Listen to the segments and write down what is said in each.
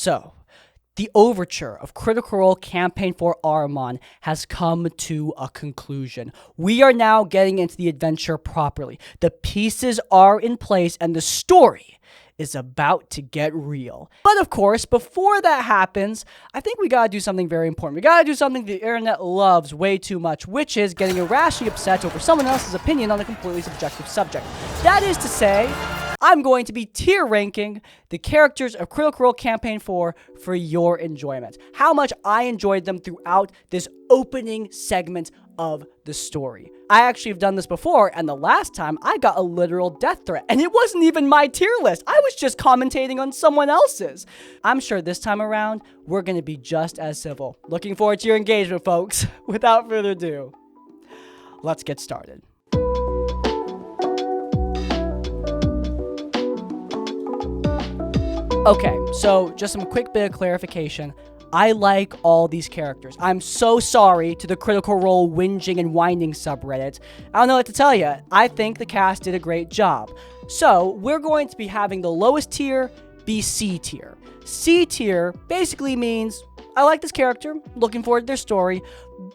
So, the overture of Critical Role Campaign 4 Ahriman has come to a conclusion. We are now getting into the adventure properly. The pieces are in place and the story is about to get real. But of course, before that happens, I think we gotta do something very important. We gotta do something the internet loves way too much, which is getting irrationally upset over someone else's opinion on a completely subjective subject. That is to say, I'm going to be tier ranking the characters of Critical Role Campaign 4 for your enjoyment. How much I enjoyed them throughout this opening segment of the story. I actually have done this before, and the last time I got a literal death threat, and it wasn't even my tier list. I was just commentating on someone else's. I'm sure this time around, we're going to be just as civil. Looking forward to your engagement, folks. Without further ado, let's get started. Okay, so just some quick bit of clarification. I like all these characters. I'm so sorry to the Critical Role whinging and whining subreddit. I don't know what to tell you. I think the cast did a great job. So, we're going to be having the lowest tier be C tier. C tier basically means, I like this character, looking forward to their story,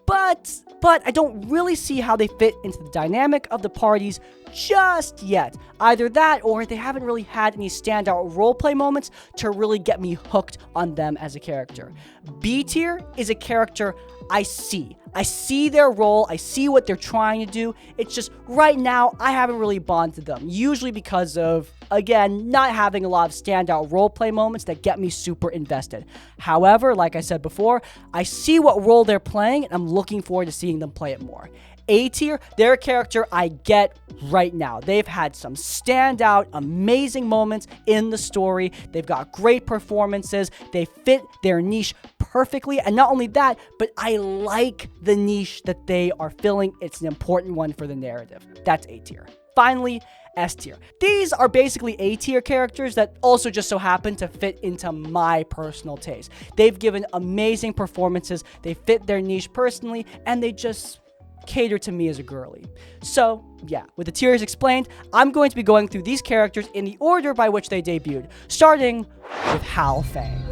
but I don't really see how they fit into the dynamic of the parties just yet. Either that, or they haven't really had any standout roleplay moments to really get me hooked on them as a character. B tier is a character I see. I see their role, I see what they're trying to do. It's just, right now, I haven't really bonded to them. Usually because of, again, not having a lot of standout roleplay moments that get me super invested. However, like I said before, I see what role they're playing, and I'm looking forward to seeing them play it more. A tier, they're a character I get right now. They've had some standout, amazing moments in the story. They've got great performances. They fit their niche perfectly. And not only that, but I like the niche that they are filling. It's an important one for the narrative. That's A tier. Finally, S tier. These are basically A tier characters that also just so happen to fit into my personal taste. They've given amazing performances. They fit their niche personally, and they just cater to me as a girly. So, yeah, with the tiers explained, I'm going to be going through these characters in the order by which they debuted, starting with Hal Fang.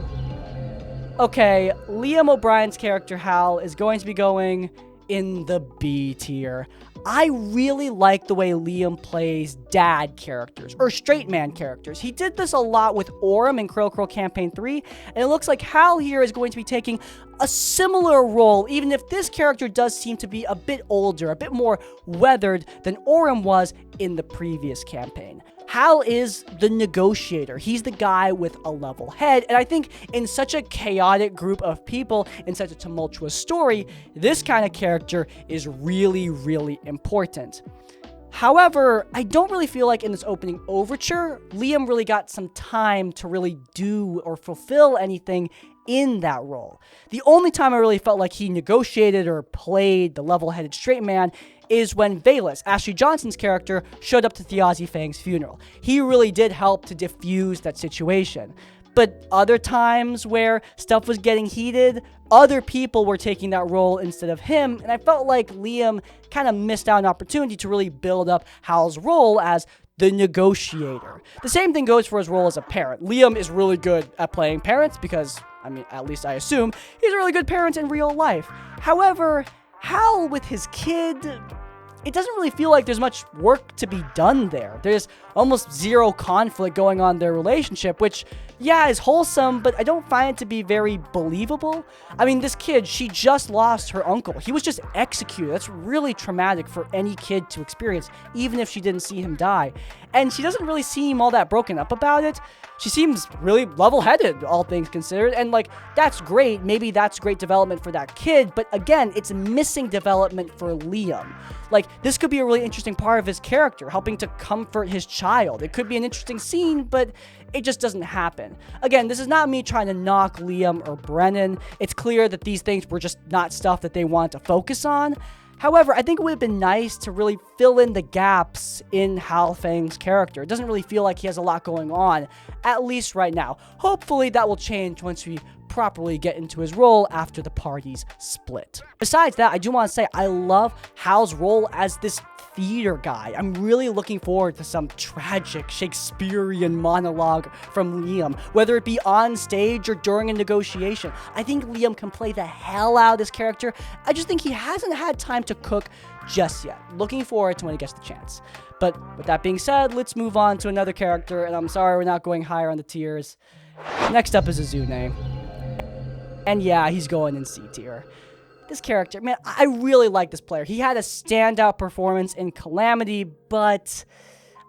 Okay, Liam O'Brien's character Hal is going to be going in the B tier. I really like the way Liam plays dad characters, or straight man characters. He did this a lot with Orem in Critical Role Campaign 3, and it looks like Hal here is going to be taking a similar role, even if this character does seem to be a bit older, a bit more weathered than Orem was in the previous campaign. Hal is the negotiator. He's the guy with a level head, and I think in such a chaotic group of people, in such a tumultuous story, this kind of character is really, really important. However, I don't really feel like in this opening overture, Liam really got some time to really do or fulfill anything in that role. The only time I really felt like he negotiated or played the level-headed straight man is when Veilless, Ashley Johnson's character, showed up to Thiazi Fang's funeral. He really did help to diffuse that situation. But other times where stuff was getting heated, other people were taking that role instead of him, and I felt like Liam kind of missed out an opportunity to really build up Hal's role as the negotiator. The same thing goes for his role as a parent. Liam is really good at playing parents because, I mean, at least I assume, he's a really good parent in real life. However, Hal with his kid, it doesn't really feel like there's much work to be done there. There's almost zero conflict going on in their relationship, which, yeah, is wholesome, but I don't find it to be very believable. I mean, this kid, she just lost her uncle. He was just executed. That's really traumatic for any kid to experience, even if she didn't see him die. And she doesn't really seem all that broken up about it. She seems really level-headed, all things considered, and, like, that's great. Maybe that's great development for that kid, but again, it's missing development for Liam. Like, this could be a really interesting part of his character, helping to comfort his child. It could be an interesting scene, but it just doesn't happen. Again, this is not me trying to knock Liam or Brennan. It's clear that these things were just not stuff that they wanted to focus on. However, I think it would have been nice to really fill in the gaps in Hal Fang's character. It doesn't really feel like he has a lot going on, at least right now. Hopefully that will change once we properly get into his role after the parties split. Besides that, I do want to say I love Hal's role as this theater guy. I'm really looking forward to some tragic Shakespearean monologue from Liam, whether it be on stage or during a negotiation. I think Liam can play the hell out of this character. I just think he hasn't had time to cook just yet. Looking forward to when he gets the chance. But with that being said, let's move on to another character, and I'm sorry we're not going higher on the tiers. Next up is Azune. And yeah, he's going in C tier. This character, man, I really like this player. He had a standout performance in Calamity, but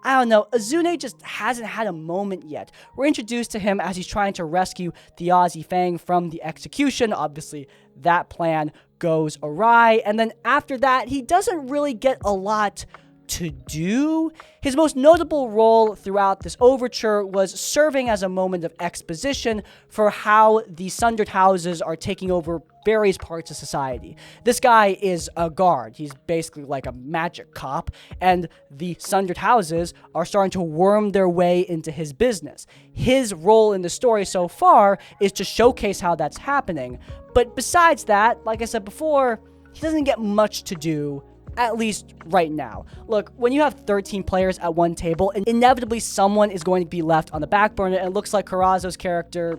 I don't know, Azune just hasn't had a moment yet. We're introduced to him as he's trying to rescue Hal Fang from the execution. Obviously, that plan goes awry, and then after that, he doesn't really get a lot to do. His most notable role throughout this overture was serving as a moment of exposition for how the Sundered Houses are taking over various parts of society. This guy is a guard. He's basically like a magic cop, and the Sundered Houses are starting to worm their way into his business. His role in the story so far is to showcase how that's happening, but besides that, like I said before, he doesn't get much to do, at least right now. Look, when you have 13 players at one table, inevitably someone is going to be left on the back burner, and it looks like Carazo's character,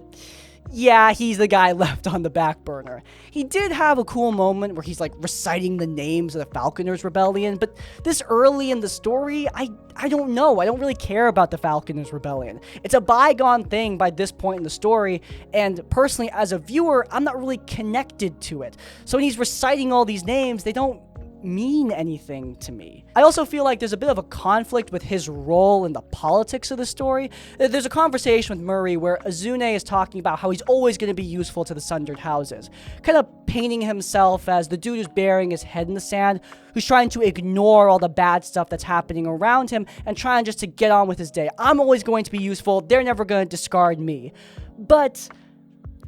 yeah, he's the guy left on the back burner. He did have a cool moment where he's like reciting the names of the Falconers Rebellion, but this early in the story, I don't know. I don't really care about the Falconers Rebellion. It's a bygone thing by this point in the story, and personally, as a viewer, I'm not really connected to it. So when he's reciting all these names, they don't mean anything to me. I also feel like there's a bit of a conflict with his role in the politics of the story. There's a conversation with Murray where Azune is talking about how he's always going to be useful to the Sundered Houses, kind of painting himself as the dude who's burying his head in the sand, who's trying to ignore all the bad stuff that's happening around him and trying just to get on with his day. I'm always going to be useful. They're never going to discard me. But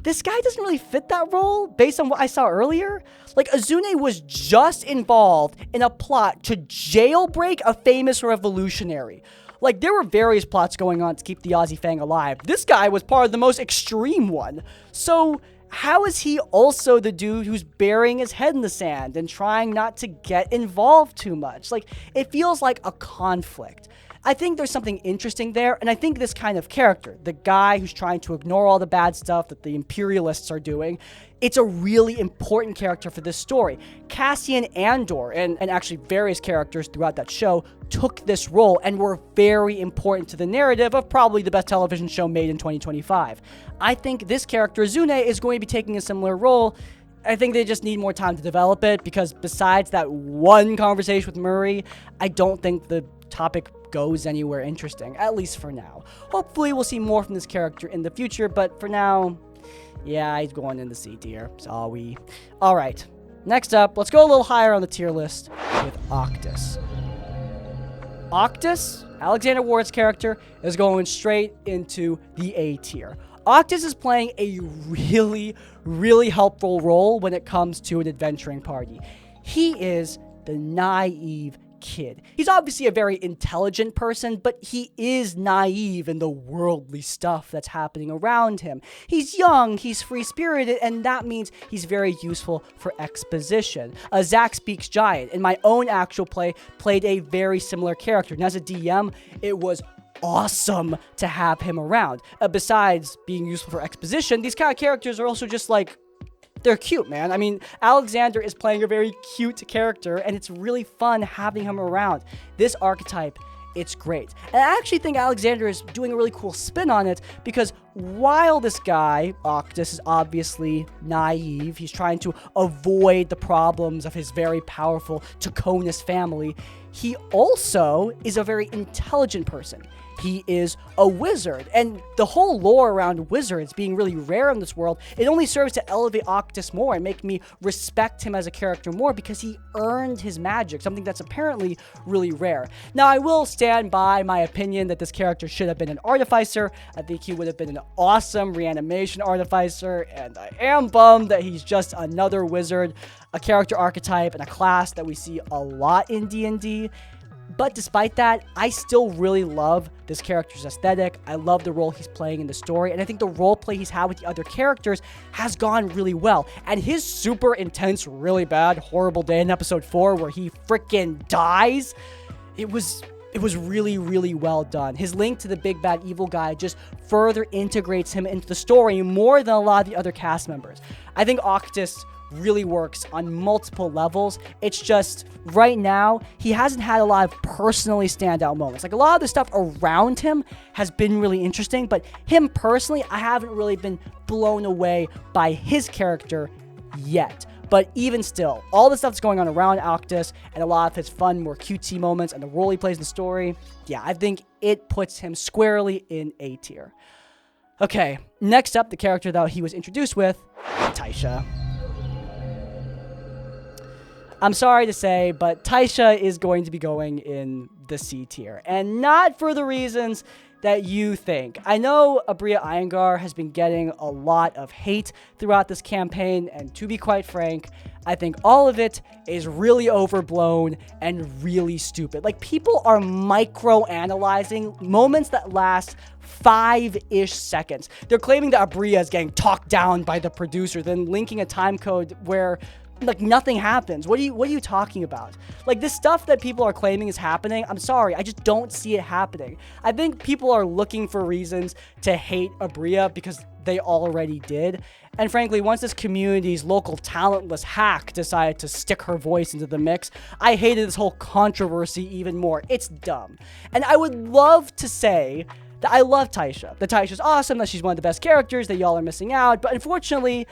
this guy doesn't really fit that role based on what I saw earlier. Like, Azune was just involved in a plot to jailbreak a famous revolutionary. Like, there were various plots going on to keep the Hal Fang alive. This guy was part of the most extreme one. So how is he also the dude who's burying his head in the sand and trying not to get involved too much? Like, it feels like a conflict. I think there's something interesting there, and I think this kind of character, the guy who's trying to ignore all the bad stuff that the imperialists are doing, it's a really important character for this story. Cassian Andor, and actually various characters throughout that show, took this role and were very important to the narrative of probably the best television show made in 2025. I think this character, Azune, is going to be taking a similar role. I think they just need more time to develop it, because besides that one conversation with Murray, I don't think the topic goes anywhere interesting, at least for now. Hopefully we'll see more from this character in the future, but for now, yeah, he's going in the C tier. Sorry. Alright, next up, let's go a little higher on the tier list with Octis. Octis, Alexander Ward's character, is going straight into the A tier. Octis is playing a really, really helpful role when it comes to an adventuring party. He is the naive kid. He's obviously a very intelligent person, but he is naive in the worldly stuff that's happening around him. He's young, he's free-spirited, and that means he's very useful for exposition. Zach Speaks Giant, in my own actual play, played a very similar character, and as a DM, it was awesome to have him around. Besides being useful for exposition, these kind of characters are also just like, they're cute, man. I mean, Alexander is playing a very cute character, and it's really fun having him around. This archetype, it's great. And I actually think Alexander is doing a really cool spin on it, because while this guy, Octis, is obviously naive, he's trying to avoid the problems of his very powerful Taconis family, he also is a very intelligent person. He is a wizard, and the whole lore around wizards being really rare in this world, it only serves to elevate Octis more and make me respect him as a character more, because he earned his magic, something that's apparently really rare. Now, I will stand by my opinion that this character should have been an artificer. I think he would have been an awesome reanimation artificer, and I am bummed that he's just another wizard, a character archetype and a class that we see a lot in D&D. But despite that, I still really love this character's aesthetic. I love the role he's playing in the story, and I think the role play he's had with the other characters has gone really well. And his super intense, really bad, horrible day in episode 4 where he freaking dies, it was really, really well done. His link to the big bad evil guy just further integrates him into the story more than a lot of the other cast members. I think Octis really works on multiple levels. It's just right now he hasn't had a lot of personally standout moments. Like, a lot of the stuff around him has been really interesting, but him personally, I haven't really been blown away by his character yet. But even still, all the stuff that's going on around Octis and a lot of his fun, more cutesy moments and the role he plays in the story, yeah, I think it puts him squarely in A tier. Okay, next up, the character that he was introduced with, Taiisha. I'm sorry to say, but Taiisha is going to be going in the C tier, and not for the reasons that you think. I know Aabria Iyengar has been getting a lot of hate throughout this campaign, and to be quite frank, I think all of it is really overblown and really stupid. Like, people are micro-analyzing moments that last 5-ish seconds. They're claiming that Aabria is getting talked down by the producer, then linking a time code where like nothing happens. What are you talking about? Like, this stuff that people are claiming is happening, I'm sorry, I just don't see it happening. I think people are looking for reasons to hate Aabria because they already did. And frankly, once this community's local talentless hack decided to stick her voice into the mix, I hated this whole controversy even more. It's dumb. And I would love to say that I love Taiisha. That Taisha's awesome, that she's one of the best characters, that y'all are missing out. But unfortunately,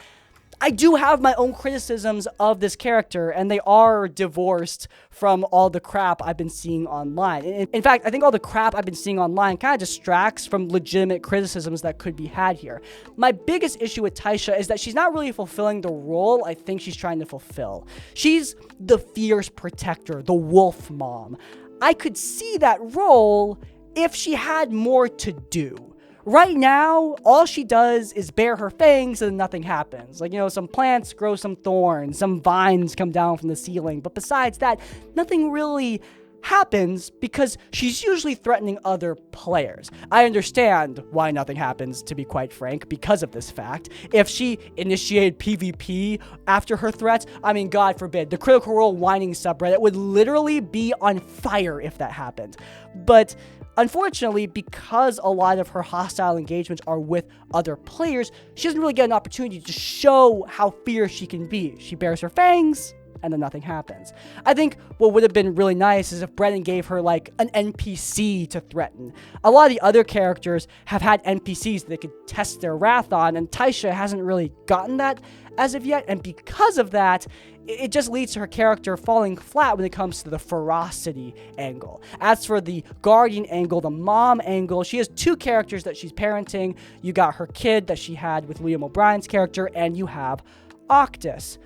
I do have my own criticisms of this character, and they are divorced from all the crap I've been seeing online. In fact, I think all the crap I've been seeing online kind of distracts from legitimate criticisms that could be had here. My biggest issue with Taiisha is that she's not really fulfilling the role I think she's trying to fulfill. She's the fierce protector, the wolf mom. I could see that role if she had more to do. Right now, all she does is bare her fangs and nothing happens. Like, some plants grow some thorns, some vines come down from the ceiling. But besides that, nothing really happens because she's usually threatening other players. I understand why nothing happens, to be quite frank, because of this fact. If she initiated PvP after her threats, I mean, God forbid, the Critical Role whining subreddit would literally be on fire if that happened. But unfortunately, because a lot of her hostile engagements are with other players, she doesn't really get an opportunity to show how fierce she can be. She bares her fangs, and then nothing happens. I think what would have been really nice is if Brennan gave her, like, an NPC to threaten. A lot of the other characters have had NPCs that they could test their wrath on, and Taiisha hasn't really gotten that as of yet, and because of that, it just leads to her character falling flat when it comes to the ferocity angle. As for the guardian angle, the mom angle, she has two characters that she's parenting. You got her kid that she had with Liam O'Brien's character, and you have Octis.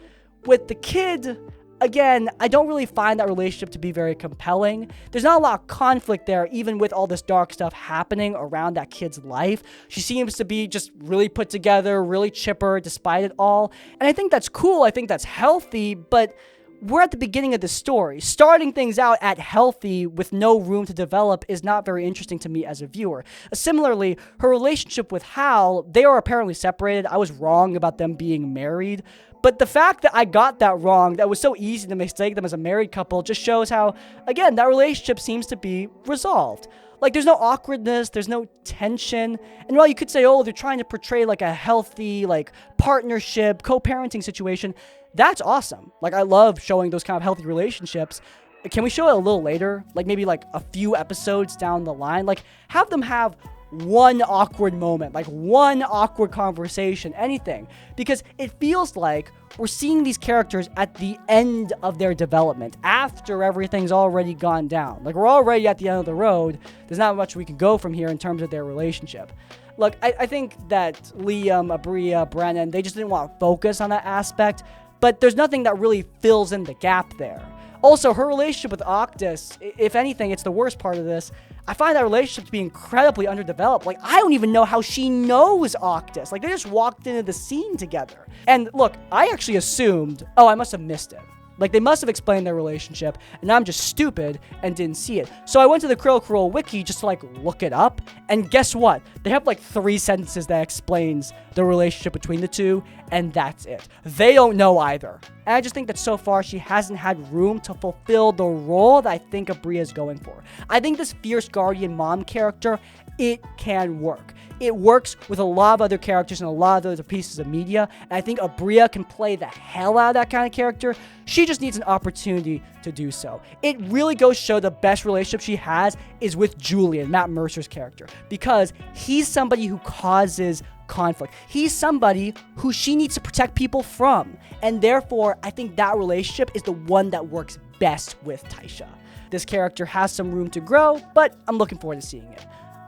With the kid, again, I don't really find that relationship to be very compelling. There's not a lot of conflict there, even with all this dark stuff happening around that kid's life. She seems to be just really put together, really chipper despite it all. And I think that's cool. I think that's healthy, but we're at the beginning of the story. Starting things out at healthy with no room to develop is not very interesting to me as a viewer. Similarly, her relationship with Hal, they are apparently separated. I was wrong about them being married. But the fact that I got that wrong, that was so easy to mistake them as a married couple, just shows how, again, that relationship seems to be resolved. Like, there's no awkwardness, there's no tension. And while you could say, oh, they're trying to portray, like, a healthy, like, partnership, co-parenting situation, that's awesome. Like, I love showing those kind of healthy relationships. Can we show it a little later? Like, maybe, like, a few episodes down the line? Like, have them have one awkward moment, like one awkward conversation, anything. Because it feels like we're seeing these characters at the end of their development, after everything's already gone down. Like, we're already at the end of the road. There's not much we can go from here in terms of their relationship. Look, I think that Liam, Aabria, Brennan, they just didn't want to focus on that aspect, but there's nothing that really fills in the gap there. Also, her relationship with Octis, if anything, it's the worst part of this. I find that relationship to be incredibly underdeveloped. Like, I don't even know how she knows Octis. Like, they just walked into the scene together. And look, I actually assumed, oh, I must have missed it. Like, they must have explained their relationship, and I'm just stupid and didn't see it. So I went to the Critical Role wiki just to, like, look it up, and guess what? They have, like, 3 sentences that explains the relationship between the two, and that's it. They don't know either. And I just think that so far, she hasn't had room to fulfill the role that I think Abria is going for. I think this fierce guardian mom character, it can work. It works with a lot of other characters and a lot of other pieces of media, and I think Abria can play the hell out of that kind of character. She just needs an opportunity to do so. It really goes to show the best relationship she has is with Julian, Matt Mercer's character, because he's somebody who causes conflict. He's somebody who she needs to protect people from, and therefore, I think that relationship is the one that works best with Taiisha. This character has some room to grow, but I'm looking forward to seeing it.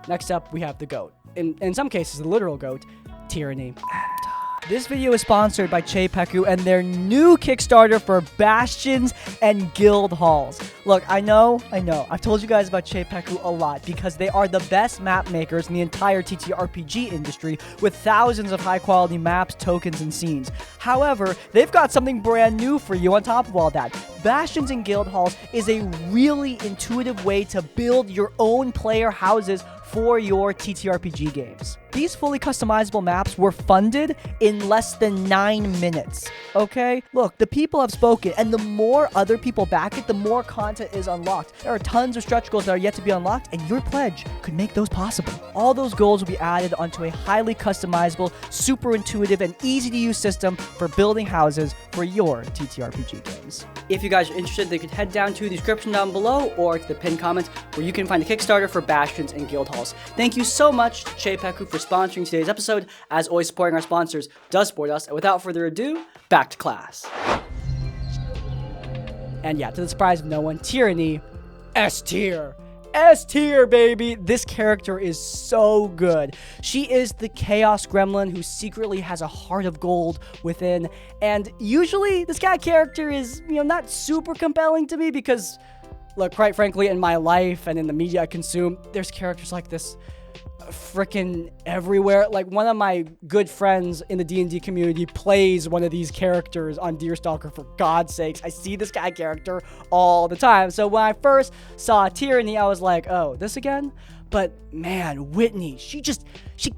Next up, we have the GOAT. In some cases, the literal GOAT, Tyranny. This video is sponsored by CZEPEKU and their new Kickstarter for Bastions and Guild Halls. Look, I know, I've told you guys about CZEPEKU a lot because they are the best map makers in the entire TTRPG industry with thousands of high-quality maps, tokens, and scenes. However, they've got something brand new for you on top of all that. Bastions and Guild Halls is a really intuitive way to build your own player houses for your TTRPG games. These fully customizable maps were funded in less than 9 minutes, okay? Look, the people have spoken, and the more other people back it, the more content is unlocked. There are tons of stretch goals that are yet to be unlocked, and your pledge could make those possible. All those goals will be added onto a highly customizable, super intuitive, and easy-to-use system for building houses for your TTRPG games. If you guys are interested, they could head down to the description down below or to the pinned comment where you can find the Kickstarter for Bastions and Guild Halls. Thank you so much to CZEPEKU for sponsoring today's episode. As always, supporting our sponsors does support us. And without further ado, back to class. And yeah, to the surprise of no one, Tyranny, S tier. S tier, baby. This character is so good. She is the chaos gremlin who secretly has a heart of gold within. And usually this kind of character is, not super compelling to me because, look, quite frankly, in my life and in the media I consume, there's characters like this freaking everywhere. Like, one of my good friends in the D&D community plays one of these characters on Deerstalker, for God's sakes. I see this guy character all the time. So when I first saw Tyranny, I was like, oh, this again? But man, Whitney, she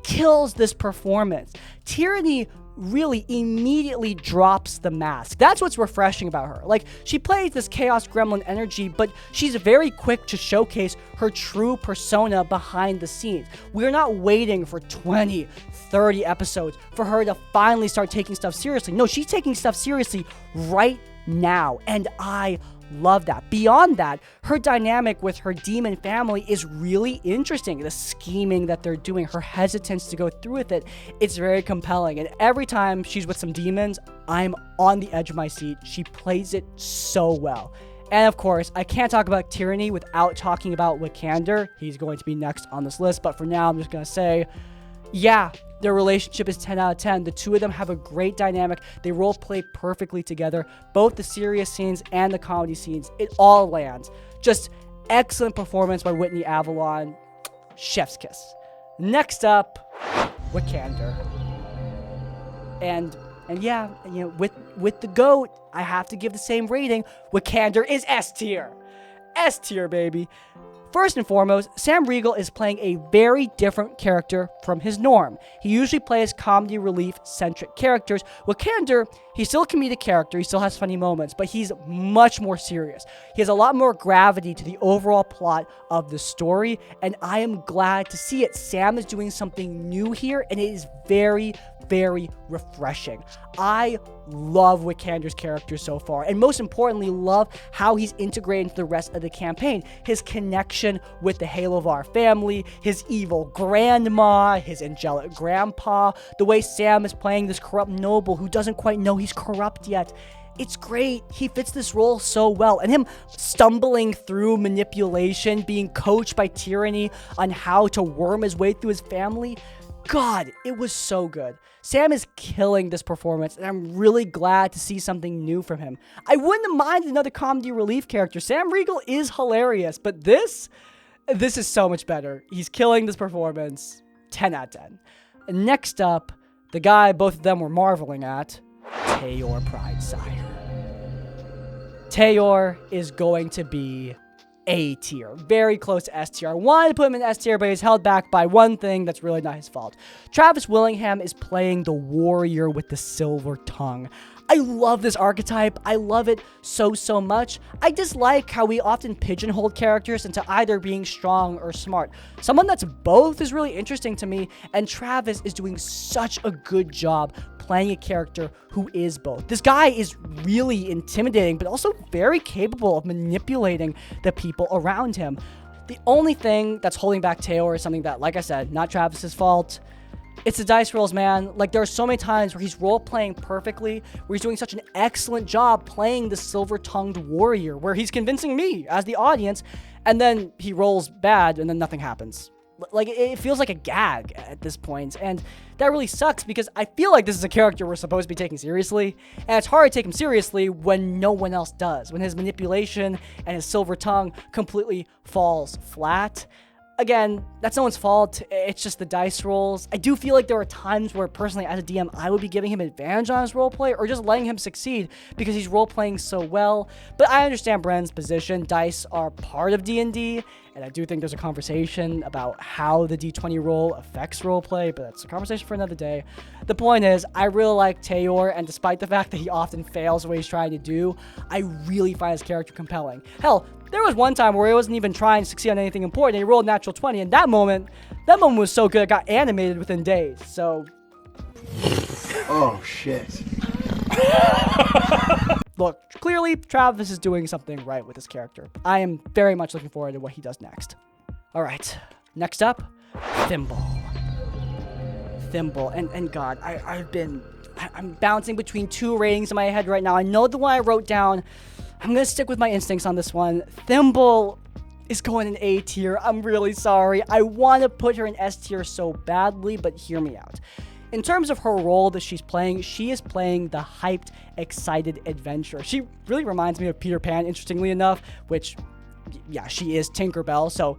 kills this performance. Tyranny really immediately drops the mask. That's what's refreshing about her. Like, she plays this chaos gremlin energy, but she's very quick to showcase her true persona behind the scenes. We're not waiting for 20, 30 episodes for her to finally start taking stuff seriously. No, she's taking stuff seriously right now, and I love that. Beyond that, her dynamic with her demon family is really interesting. The scheming that they're doing, her hesitance to go through with it, it's very compelling. And every time she's with some demons, I'm on the edge of my seat. She plays it so well. And of course, I can't talk about Tyranny without talking about Wicander. He's going to be next on this list, but for now, I'm just going to say, yeah, their relationship is 10 out of 10. The two of them have a great dynamic. They role play perfectly together. Both the serious scenes and the comedy scenes, it all lands. Just excellent performance by Whitney Avalon. Chef's kiss. Next up, Wicander. And yeah, with the GOAT, I have to give the same rating. Wicander is S tier. S tier, baby. First and foremost, Sam Riegel is playing a very different character from his norm. He usually plays comedy relief-centric characters. Wicander, he's still a comedic character, he still has funny moments, but he's much more serious. He has a lot more gravity to the overall plot of the story, and I am glad to see it. Sam is doing something new here, and it is very, very refreshing. I love Wicander's character so far, and most importantly, love how he's integrated into the rest of the campaign. His connection with the Halovar family, his evil grandma, his angelic grandpa, the way Sam is playing this corrupt noble who doesn't quite know he's corrupt yet. It's great. He fits this role so well. And him stumbling through manipulation, being coached by Tyranny on how to worm his way through his family. God, it was so good. Sam is killing this performance, and I'm really glad to see something new from him. I wouldn't mind another comedy relief character. Sam Riegel is hilarious, but this is so much better. He's killing this performance. 10 out of 10. And next up, the guy both of them were marveling at, Tayor Pridesire. Taeyor is going to be A tier, very close to S tier. I wanted to put him in S tier, but he's held back by one thing that's really not his fault. Travis Willingham is playing the warrior with the silver tongue. I love this archetype. I love it so much. I dislike how we often pigeonhole characters into either being strong or smart. Someone that's both is really interesting to me, and Travis is doing such a good job playing a character who is both. This guy is really intimidating, but also very capable of manipulating the people around him. The only thing that's holding back Taeyor is something that, like I said, not Travis's fault. It's the dice rolls, man. Like, there are so many times where he's role-playing perfectly, where he's doing such an excellent job playing the silver-tongued warrior, where he's convincing me as the audience, and then he rolls bad, and then nothing happens. Like, it feels like a gag at this point, and that really sucks because I feel like this is a character we're supposed to be taking seriously, and it's hard to take him seriously when no one else does, when his manipulation and his silver tongue completely falls flat. Again, that's no one's fault. It's just the dice rolls. I do feel like there are times where, personally, as a DM, I would be giving him advantage on his roleplay or just letting him succeed because he's roleplaying so well. But I understand Brennan's position. Dice are part of D&D, and I do think there's a conversation about how the D20 roll affects roleplay, but that's a conversation for another day. The point is, I really like Taeyor, and despite the fact that he often fails what he's trying to do, I really find his character compelling. Hell, there was one time where he wasn't even trying to succeed on anything important, and he rolled natural 20, and that moment was so good it got animated within days, so... Oh, shit. Look, clearly, Travis is doing something right with his character. I am very much looking forward to what he does next. Alright, next up, Thimble. Thimble, and God, I'm bouncing between two ratings in my head right now. I know the one I wrote down. I'm going to stick with my instincts on this one. Thimble is going in A tier. I'm really sorry. I want to put her in S tier so badly, but hear me out. In terms of her role that she's playing, she is playing the hyped, excited adventurer. She really reminds me of Peter Pan, interestingly enough, which, yeah, she is Tinkerbell, so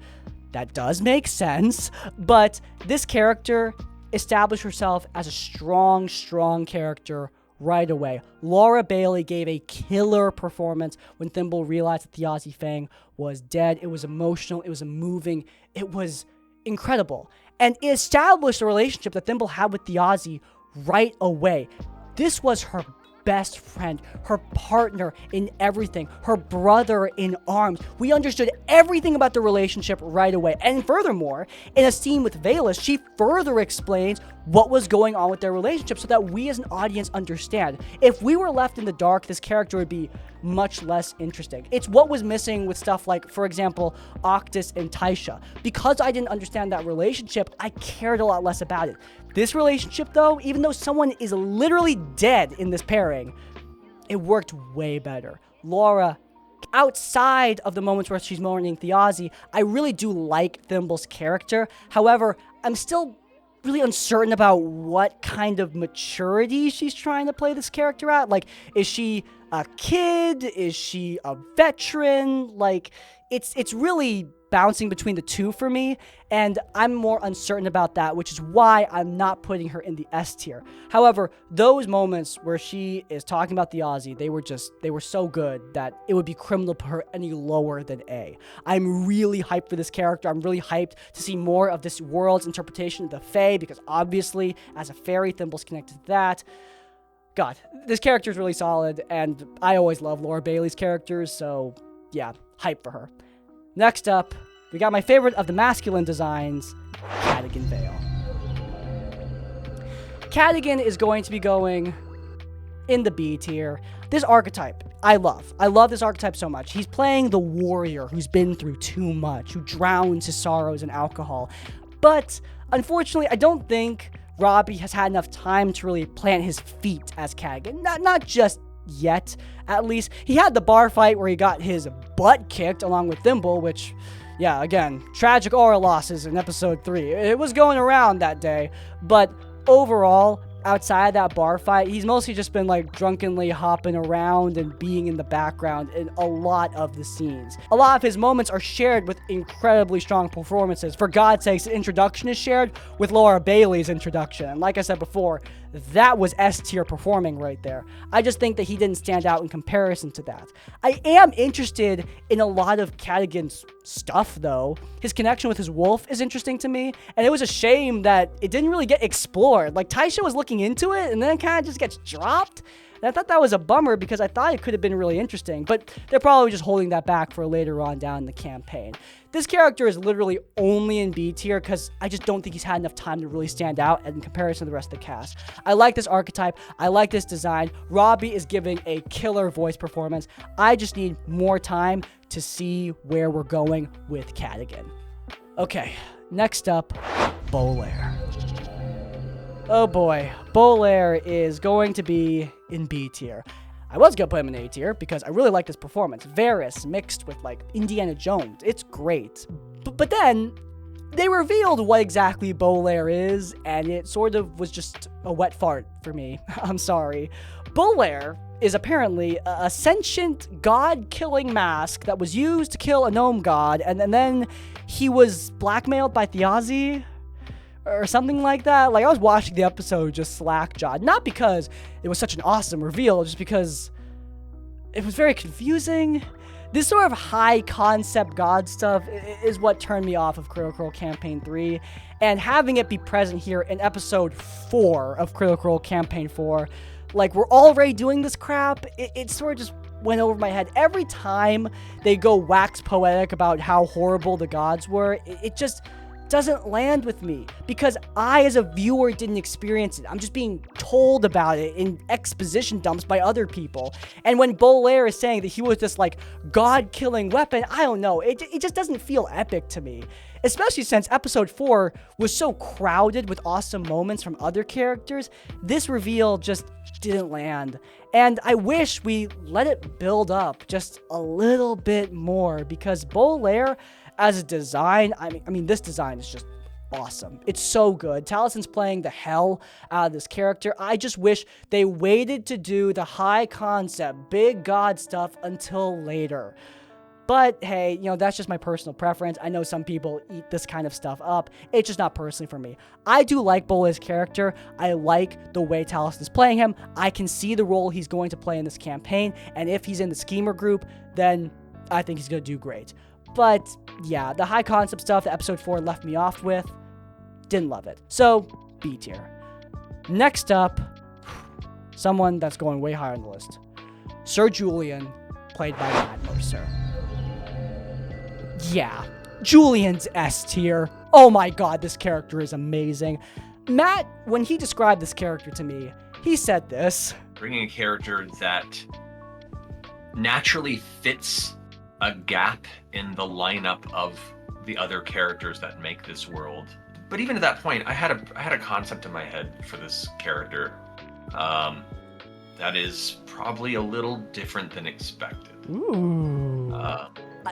that does make sense. But this character established herself as a strong character right away. Laura Bailey gave a killer performance when Thimble realized that Hal Fang was dead. It was emotional, it was moving, it was incredible. And it established a relationship that Thimble had with Thiazi right away. This was her best friend, her partner in everything, her brother in arms. We understood everything about the relationship right away. And furthermore, in a scene with Veilless, she further explains what was going on with their relationship so that we as an audience understand. If we were left in the dark, this character would be much less interesting. It's what was missing with stuff like, for example, Octis and Taiisha. Because I didn't understand that relationship, I cared a lot less about it. This relationship, though, even though someone is literally dead in this pairing, it worked way better. Laura, outside of the moments where she's mourning Thiazi, I really do like Thimble's character. However, I'm still really uncertain about what kind of maturity she's trying to play this character at. Like, is she a kid? Is she a veteran? Like, it's really bouncing between the two for me, and I'm more uncertain about that, which is why I'm not putting her in the S tier. However, those moments where she is talking about the Aussie, they were so good that it would be criminal to put her any lower than A. I'm really hyped for this character. I'm really hyped to see more of this world's interpretation of the Fae, because obviously, as a fairy, Thimble's connected to that. God, this character is really solid, and I always love Laura Bailey's characters, so yeah, hype for her. Next up, we got my favorite of the masculine designs, Katigan Vale. Katigan is going to be going in the B tier. This archetype, I love. I love this archetype so much. He's playing the warrior who's been through too much, who drowns his sorrows in alcohol. But, unfortunately, I don't think Robbie has had enough time to really plant his feet as Katigan. Not just yet, at least. He had the bar fight where he got his butt kicked along with Thimble, which, yeah, again, tragic aura losses in episode 3. It was going around that day, but overall, outside of that bar fight, he's mostly just been like drunkenly hopping around and being in the background in a lot of the scenes. A lot of his moments are shared with incredibly strong performances. For God's sakes, the introduction is shared with Laura Bailey's introduction. And like I said before, that was S tier performing right there. I just think that he didn't stand out in comparison to that. I am interested in a lot of Katigan's stuff, though. His connection with his wolf is interesting to me, and it was a shame that it didn't really get explored. Like, Taiisha was looking into it, and then it kind of just gets dropped. And I thought that was a bummer because I thought it could have been really interesting, but they're probably just holding that back for later on down in the campaign. This character is literally only in B tier because I just don't think he's had enough time to really stand out in comparison to the rest of the cast. I like this archetype. I like this design. Robbie is giving a killer voice performance. I just need more time to see where we're going with Katigan. Okay, next up, Bolair. Oh boy, Bolair is going to be in B tier. I was going to put him in A tier because I really like this performance. Veilless mixed with like Indiana Jones. It's great. But then they revealed what exactly Bolair is, and it sort of was just a wet fart for me. I'm sorry. Bolair is apparently a sentient god-killing mask that was used to kill a gnome god, and then he was blackmailed by Thiazi or something like that. Like, I was watching the episode just slack-jawed. Not because it was such an awesome reveal, just because it was very confusing. This sort of high-concept god stuff is what turned me off of Critical Role Campaign 3, and having it be present here in Episode 4 of Critical Role Campaign 4, like, we're already doing this crap, it sort of just went over my head. Every time they go wax poetic about how horrible the gods were, it just doesn't land with me because I, as a viewer, didn't experience it. I'm just being told about it in exposition dumps by other people. And when Bolair is saying that he was this like god-killing weapon, I don't know. It just doesn't feel epic to me. Especially since episode 4 was so crowded with awesome moments from other characters, this reveal just didn't land. And I wish we let it build up just a little bit more because Bolair, as a design, I mean, this design is just awesome. It's so good. Talison's playing the hell out of this character. I just wish they waited to do the high concept, big god stuff until later. But hey, you know, that's just my personal preference. I know some people eat this kind of stuff up. It's just not personally for me. I do like Bolair's character. I like the way Taliesin is playing him. I can see the role he's going to play in this campaign. And if he's in the schemer group, then I think he's going to do great. But yeah, the high concept stuff that episode 4 left me off with, didn't love it. So, B tier. Next up, someone that's going way higher on the list. Sir Julian, played by Matt Mercer. Yeah, Julian's S tier. Oh my god, this character is amazing. Matt, when he described this character to me, he said this. Bringing a character that naturally fits a gap in the lineup of the other characters that make this world. But even at that point, I had a concept in my head for this character that is probably a little different than expected. Ooh.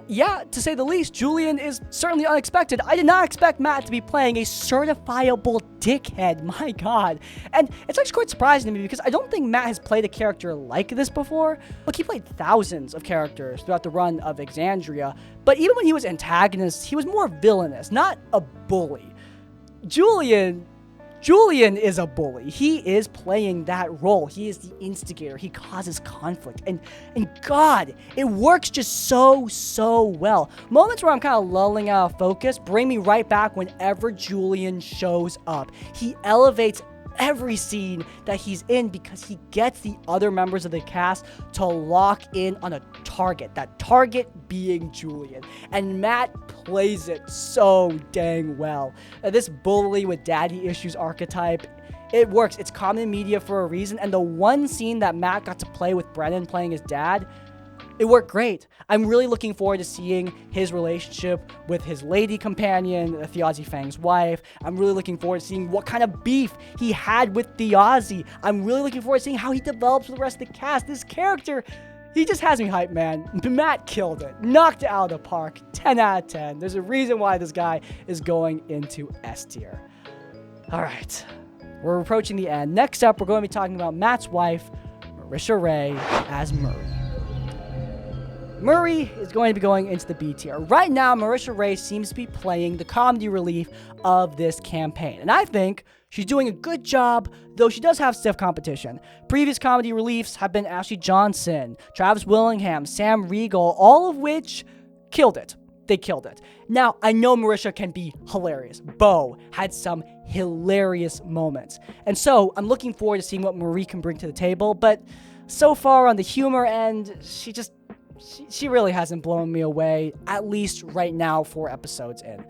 Yeah, to say the least, Julian is certainly unexpected. I did not expect Matt to be playing a certifiable dickhead, my god. And it's actually quite surprising to me because I don't think Matt has played a character like this before. Look, he played thousands of characters throughout the run of Exandria, but even when he was antagonist, he was more villainous, not a bully. Julian is a bully. He is playing that role. He is the instigator. He causes conflict. And God, it works just so well. Moments where I'm kind of lulling out of focus bring me right back whenever Julian shows up. He elevates every scene that he's in because he gets the other members of the cast to lock in on a target, that target being Julian. And Matt plays it so dang well. This bully with daddy issues archetype, it works. It's common media for a reason, and the one scene that Matt got to play with Brennan playing his dad, it worked great. I'm really looking forward to seeing his relationship with his lady companion, Thiazi Fang's wife. I'm really looking forward to seeing what kind of beef he had with Thiazi. I'm really looking forward to seeing how he develops with the rest of the cast. This character, he just has me hyped, man. Matt killed it. Knocked it out of the park. 10 out of 10. There's a reason why this guy is going into S tier. All right. we're approaching the end. Next up, we're going to be talking about Matt's wife, Marisha Ray, as Murray. Murray is going to be going into the B tier. Right now, Marisha Ray seems to be playing the comedy relief of this campaign. And I think she's doing a good job, though she does have stiff competition. Previous comedy reliefs have been Ashley Johnson, Travis Willingham, Sam Riegel, all of which killed it. They killed it. Now, I know Marisha can be hilarious. Bo had some hilarious moments. And so, I'm looking forward to seeing what Marie can bring to the table, but so far on the humor end, she really hasn't blown me away, at least right now, 4 episodes in.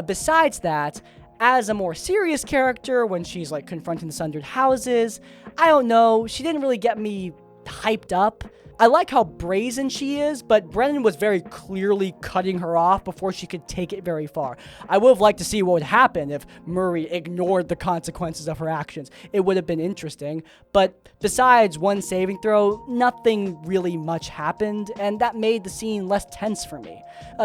Besides that, as a more serious character, when she's like confronting the Sundered Houses, I don't know, she didn't really get me hyped up. I like how brazen she is, but Brennan was very clearly cutting her off before she could take it very far. I would have liked to see what would happen if Murray ignored the consequences of her actions. It would have been interesting, but besides one saving throw, nothing really much happened, and that made the scene less tense for me.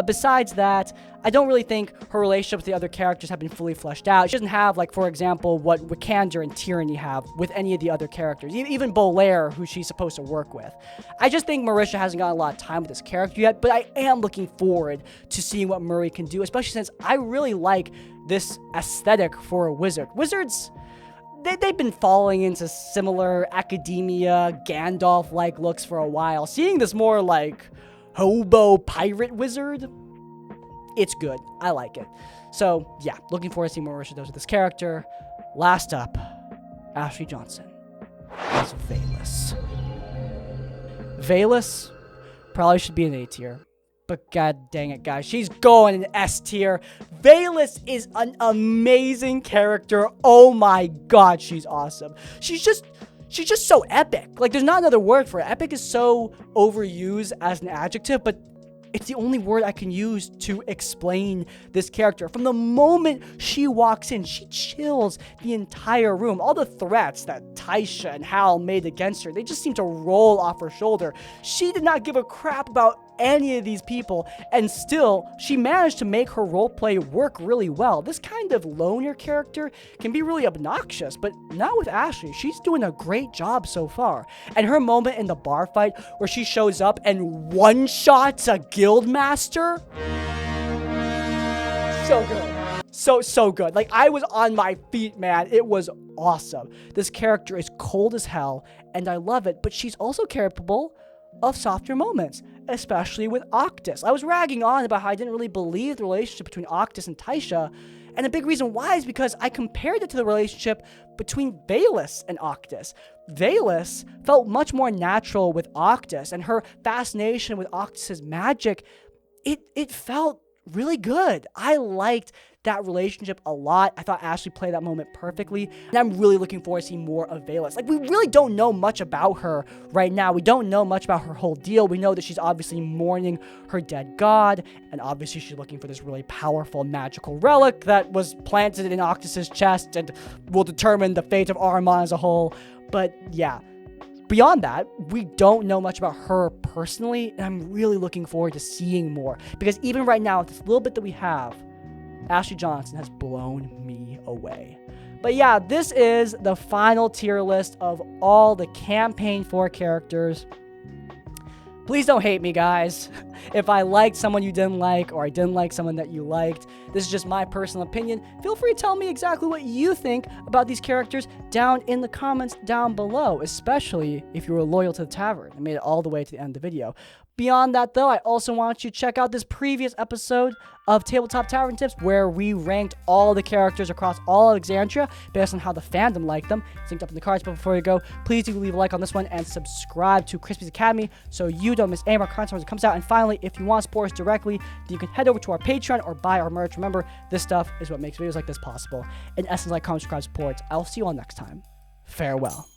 Besides that, I don't really think her relationship with the other characters have been fully fleshed out. She doesn't have, like, for example, what Wicander and Tyranny have with any of the other characters, even Bolair, who she's supposed to work with. I just think Marisha hasn't got a lot of time with this character yet, but I am looking forward to seeing what Murray can do, especially since I really like this aesthetic for a wizard. Wizards, they've been falling into similar academia, Gandalf-like looks for a while. Seeing this more like hobo pirate wizard, it's good. I like it. So, yeah, looking forward to seeing what Marisha does with this character. Last up, Ashley Johnson as Veilless. Veilless probably should be an A tier, but god dang it, guys, she's going in S tier. Veilless is an amazing character. Oh my god, she's awesome. She's just so epic. Like, there's not another word for it. Epic is so overused as an adjective, but it's the only word I can use to explain this character. From the moment she walks in, she chills the entire room. All the threats that Taiisha and Hal made against her, they just seem to roll off her shoulder. She did not give a crap about any of these people, and still, she managed to make her roleplay work really well. This kind of loner character can be really obnoxious, but now with Ashley, she's doing a great job so far. And her moment in the bar fight where she shows up and one-shots a guild master, so good. So good. Like, I was on my feet, man. It was awesome. This character is cold as hell, and I love it, but she's also capable of softer moments, especially with Octis. I was ragging on about how I didn't really believe the relationship between Octis and Taiisha, and a big reason why is because I compared it to the relationship between Veilless and Octis. Veilless felt much more natural with Octis, and her fascination with Octis's magic, it felt really good. I liked that relationship a lot. I thought Ashley played that moment perfectly, and I'm really looking forward to seeing more of Veilless. Like, we really don't know much about her right now. We don't know much about her whole deal. We know that she's obviously mourning her dead god, and obviously she's looking for this really powerful magical relic that was planted in Octis's chest and will determine the fate of Armon as a whole. But yeah, beyond that, we don't know much about her personally, and I'm really looking forward to seeing more, because even right now, with this little bit that we have, Ashley Johnson has blown me away. But yeah, this is the final tier list of all the campaign 4 characters. Please don't hate me, guys. If I liked someone you didn't like, or I didn't like someone that you liked, this is just my personal opinion. Feel free to tell me exactly what you think about these characters down in the comments down below, especially if you were loyal to the tavern and made it all the way to the end of the video. Beyond that, though, I also want you to check out this previous episode of Tabletop Tavern Tips, where we ranked all the characters across all of Exandria based on how the fandom liked them. It's linked up in the cards, but before you go, please do leave a like on this one and subscribe to Crispy's Academy so you don't miss any of our content when it comes out. And finally, if you want to support us directly, then you can head over to our Patreon or buy our merch. Remember, this stuff is what makes videos like this possible. In essence, like, comment, subscribe, support. I'll see you all next time. Farewell.